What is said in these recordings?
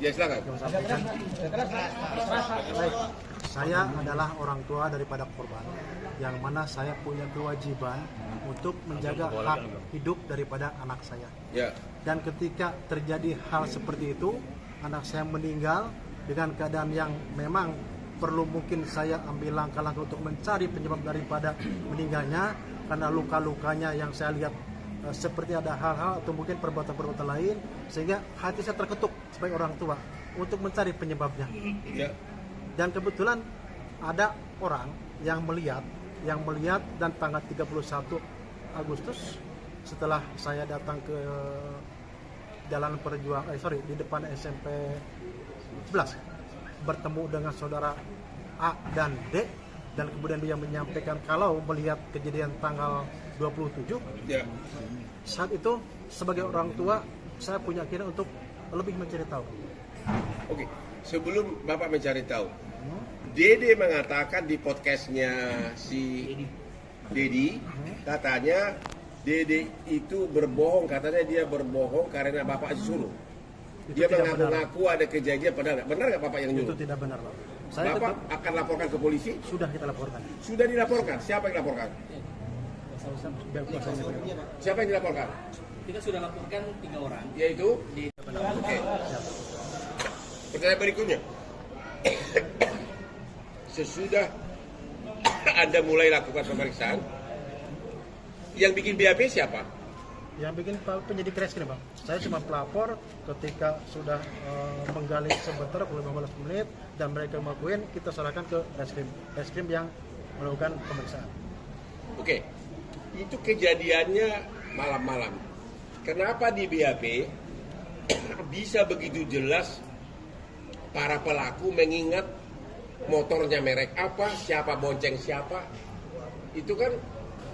Ya silakan. Baik, saya adalah orang tua daripada korban, yang mana saya punya kewajiban untuk menjaga hak hidup daripada anak saya. Ya. Dan ketika terjadi hal seperti itu, anak saya meninggal dengan keadaan yang memang perlu mungkin saya ambil langkah-langkah untuk mencari penyebab daripada meninggalnya, karena luka-lukanya yang saya lihat seperti ada hal-hal atau mungkin perbuatan-perbuatan lain, sehingga hati saya terketuk sebagai orang tua untuk mencari penyebabnya. Ya. Dan kebetulan ada orang yang melihat dan tanggal 31 Agustus setelah saya datang ke Jalan Perjuangan, di depan SMP 11 bertemu dengan saudara A dan D, dan kemudian dia menyampaikan kalau melihat kejadian tanggal 27. Ya. Saat itu sebagai orang tua saya punya keinginan untuk lebih mencari tahu. Oke, sebelum Bapak mencari tahu, Dede mengatakan di podcastnya si Dedi, katanya Dede itu berbohong, katanya dia berbohong karena Bapak suruh. Dia mengaku-ngaku ada kejadian, benar nggak Bapak yang nyuruh? Itu tidak benar, Pak. Bapak akan laporkan ke polisi? Sudah kita laporkan. Sudah dilaporkan. Siapa yang dilaporkan? Siapa yang dilaporkan? Kita sudah laporkan 3 orang. Yaitu? Oke. Pertanyaan berikutnya. Sesudah Anda mulai lakukan pemeriksaan, yang bikin BAP siapa? Yang bikin penyidik reskrim, Bang. Saya cuma pelapor ketika sudah menggali sebentar 15 menit dan mereka mengakuin, kita serahkan ke reskrim yang melakukan pemeriksaan. Oke. Itu kejadiannya malam-malam. Kenapa di BAP bisa begitu jelas para pelaku mengingat motornya merek apa, siapa bonceng siapa? Itu kan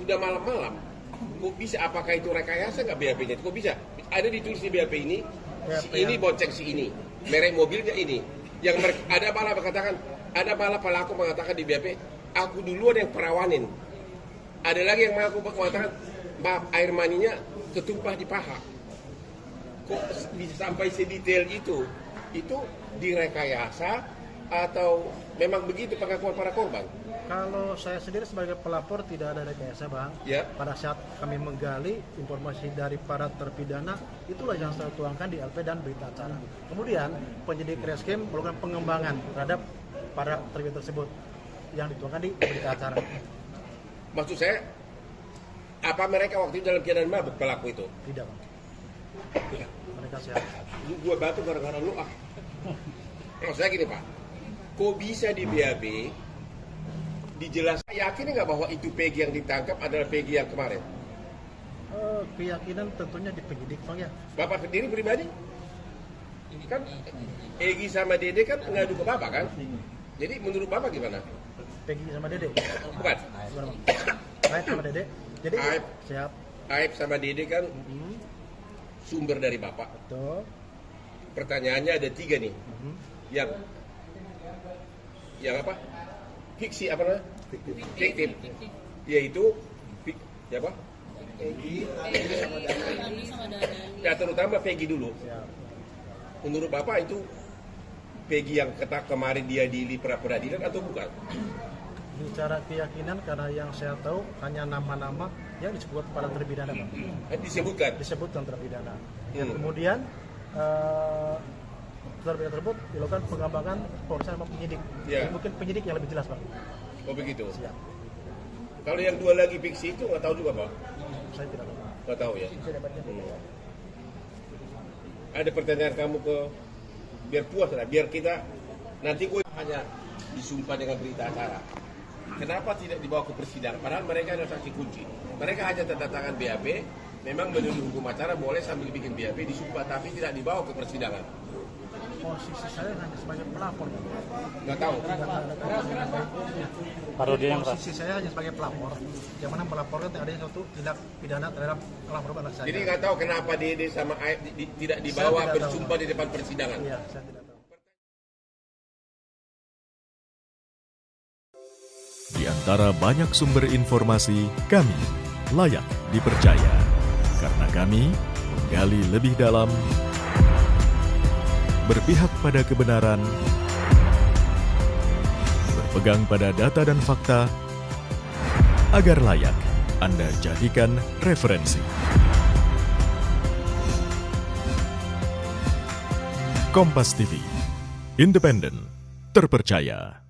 udah malam-malam. Kok bisa? Apakah itu rekayasa nggak BAP-nya? Kok bisa? Ada ditulis di BAP ini, si ini bonceng si ini, merek mobilnya ini. Yang ada malah pelaku mengatakan di BAP, aku duluan yang perawanin. Ada lagi yang mengatakan, maaf, air maninya ketumpah di paha. Kok bisa sampai sedetail itu? Itu direkayasa atau memang begitu pengakuan para korban? Kalau saya sendiri sebagai pelapor tidak ada rekayasa, Bang. Ya. Pada saat kami menggali informasi dari para terpidana, itulah yang saya tuangkan di LP dan berita acara. Kemudian penyidik reskrim melakukan pengembangan terhadap para terpidana tersebut yang dituangkan di berita acara. Maksud saya, apa mereka waktu itu dalam keadaan mabuk pelaku itu? Tidak, Bang. Mereka sehat. Gue batu gara-gara lu ah. Maksud saya gini Pak, kok bisa di BAB dijelaskan, yakin nggak bahwa itu Peggy yang ditangkap adalah Peggy yang kemarin? Keyakinan tentunya di penyidik, Bang, ya. Bapak sendiri pribadi? Kan Egy sama Dede kan ngadu ke Bapak kan? Jadi menurut Bapak gimana? Peggy sama Dede. Bukan? Aib sama Dede. Jadi Aib. siap. Aib sama Dede kan sumber dari Bapak. Betul. Pertanyaannya ada 3 nih. Yang apa? Fiksi apa namanya? Fiktif. Yaitu siapa? Peggy sama Dani. Ya terutama Peggy dulu. Menurut Bapak itu Peggy yang kemarin dia di pra peradilan atau bukan? Bicara keyakinan, karena yang saya tahu hanya nama-nama yang disebut para terpidana, Bang. Disebutkan terpidana. Kemudian terpidana tersebut dilakukan pengembangan pemeriksaan sama penyidik. Ya. Mungkin penyidik yang lebih jelas, Bang. Oh begitu. Siap. Kalau yang 2 lagi fiksi itu nggak tahu juga Pak? Saya tidak tahu. Nggak tahu ya. Ada pertanyaan kamu ke biar puas lah, biar kita nanti gue hanya disumpah dengan berita acara. Kenapa tidak dibawa ke persidangan? Padahal mereka adalah saksi kunci. Mereka hanya tanda tangan BAP, memang menurut hukum acara boleh sambil bikin BAP disumpah, tapi tidak dibawa ke persidangan. Posisi saya hanya sebagai pelapor. Nggak tahu. Posisi saya hanya sebagai pelapor, yang mana melaporkan adanya suatu tindak pidana terhadap pelapor anak saya. Jadi nggak tahu kenapa Dede sama Aib tidak dibawa bersumpah di depan persidangan. Iya, saya tidak tahu. Di antara banyak sumber informasi, kami layak dipercaya. Karena kami menggali lebih dalam, berpihak pada kebenaran, berpegang pada data dan fakta, agar layak Anda jadikan referensi. Kompas TV, independen, terpercaya.